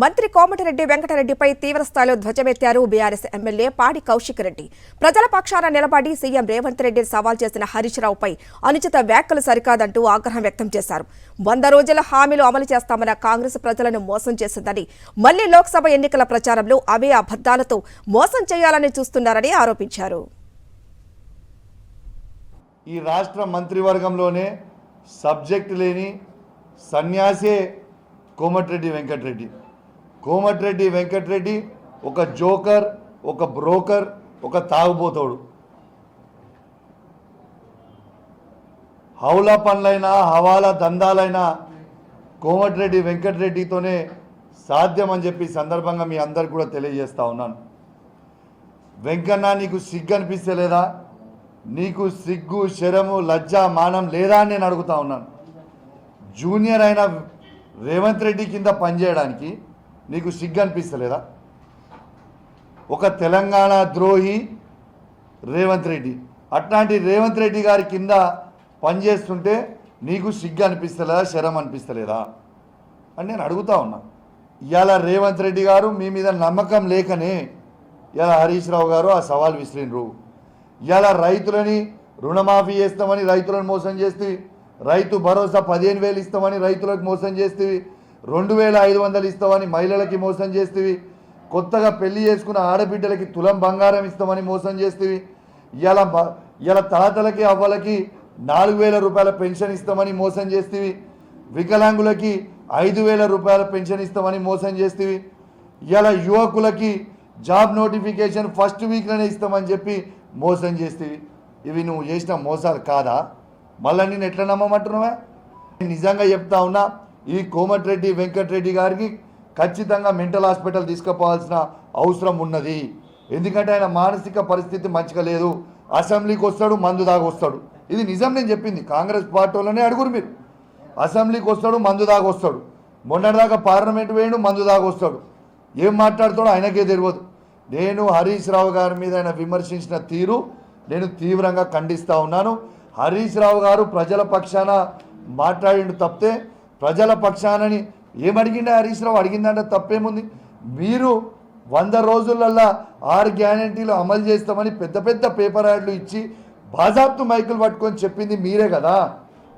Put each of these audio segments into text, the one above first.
మంత్రి కోమటిరెడ్డి వెంకటరెడ్డిపై తీవ్రస్థాయిలో ధ్వజమెత్తారు బీఆర్ఎస్ ఎమ్మెల్యే పాడి కౌశిక్ రెడ్డి. ప్రజల పక్షాన నిలబడి సీఎం రేవంత్ రెడ్డిని సవాల్ చేసిన హరీష్ రావుపై అనుచిత వ్యాఖ్యలు సరికాదంటూ ఆగ్రహం వ్యక్తం చేశారు. 100 రోజుల హామీలు అమలు చేస్తామన్న కాంగ్రెస్ ప్రజలను మోసం చేసిందని, మళ్లీ లోక్సభ ఎన్నికల ప్రచారంలో అవే అబద్దాలతో మోసం చేయాలని చూస్తున్నారని ఆరోపించారు. ఈ రాష్ట్ర మంత్రివర్గంలోనే సబ్జెక్ట్ లేని సన్యాసే కోమటిరెడ్డి వెంకటరెడ్డి ఒక జోకర్, ఒక బ్రోకర్, ఒక తాగుబోతోడు. హౌలా పనులైనా హవాలా దందాలైనా కోమటిరెడ్డి వెంకటరెడ్డితోనే సాధ్యమని చెప్పి సందర్భంగా మీ అందరికి కూడా తెలియజేస్తా ఉన్నాను. వెంకన్న, నీకు సిగ్గు అనిపిస్తలేదా? నీకు సిగ్గు, శరము, లజ్జ, మానం లేదా అని నేను అడుగుతా ఉన్నాను. జూనియర్ అయిన రేవంత్ రెడ్డి కింద పనిచేయడానికి నీకు సిగ్గు అనిపిస్తలేదా? ఒక తెలంగాణ ద్రోహి రేవంత్ రెడ్డి, అట్లాంటి రేవంత్ రెడ్డి గారి కింద పనిచేస్తుంటే నీకు సిగ్గు అనిపిస్తలేదా, శరం అనిపిస్తలేదా అని నేను అడుగుతా ఉన్నా. ఇవాళ రేవంత్ రెడ్డి గారు మీ మీద నమ్మకం లేకనే ఇవాళ హరీష్ రావు గారు ఆ సవాల్ విసిరినరు. ఇవాళ రైతులని రుణమాఫీ చేస్తామని రైతులను మోసం చేస్తే, రైతు భరోసా 15,000 ఇస్తామని రైతులకు మోసం చేస్తేవి, 2,500 ఇస్తామని మహిళలకి మోసం చేస్తేవి, కొత్తగా పెళ్లి చేసుకున్న ఆడబిడ్డలకి తులం బంగారం ఇస్తామని మోసం చేస్తేవి, ఇలా తాతలకి అవ్వలకి 4,000 రూపాయల పెన్షన్ ఇస్తామని మోసం చేస్తేవి, వికలాంగులకి 5,000 రూపాయల పెన్షన్ ఇస్తామని మోసం చేస్తేవి, ఇలా యువకులకి జాబ్ నోటిఫికేషన్ ఫస్ట్ వీక్లోనే ఇస్తామని చెప్పి మోసం చేస్తేవి. ఇవి నువ్వు చేసిన మోసాలు కాదా? మళ్ళీ నేను ఎట్లా నమ్మమంటున్నావా? నిజంగా చెప్తా ఉన్నా, ఈ కోమటిరెడ్డి వెంకటరెడ్డి గారికి ఖచ్చితంగా మెంటల్ హాస్పిటల్ తీసుకుపోవాల్సిన అవసరం ఉన్నది. ఎందుకంటే ఆయన మానసిక పరిస్థితి మంచిగా లేదు. అసెంబ్లీకి వస్తాడు, మందు దాగొస్తాడు. ఇది నిజం, నేను చెప్పింది. కాంగ్రెస్ పార్టీలోనే అడుగురు మీరు. అసెంబ్లీకి వస్తాడు, మందు దాగొస్తాడు. మొన్నటిదాకా పార్లమెంట్ వేయండు, మందు దాగొస్తాడు. ఏం మాట్లాడుతాడో ఆయనకే తెలియదు. నేను హరీష్ రావు గారి మీద ఆయన విమర్శించిన తీరు నేను తీవ్రంగా ఖండిస్తూ ఉన్నాను. హరీష్ రావు గారు ప్రజల పక్షాన మాట్లాడిండు తప్పితే, ప్రజల పక్షానని ఏమడిగిండే హరీష్ రావు? అడిగిందంటే తప్పేముంది? మీరు 100 రోజులల్లా 6 గ్యారంటీలు అమలు చేస్తామని పెద్ద పెద్ద పేపర్ యాడ్లు ఇచ్చి బాజాబ్తు మైకులు పట్టుకొని చెప్పింది మీరే కదా.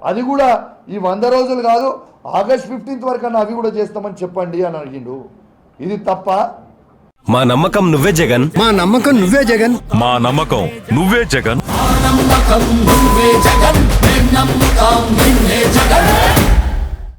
అది కూడా ఈ 100 రోజులు కాదు, ఆగస్ట్ 15 వరకు అవి కూడా చేస్తామని చెప్పండి అని అడిగిండు. ఇది తప్ప? మా నమ్మకం నువ్వే జగన్, మా నమ్మకం నువ్వే జగన్, మా నమ్మకం నువ్వే జగన్.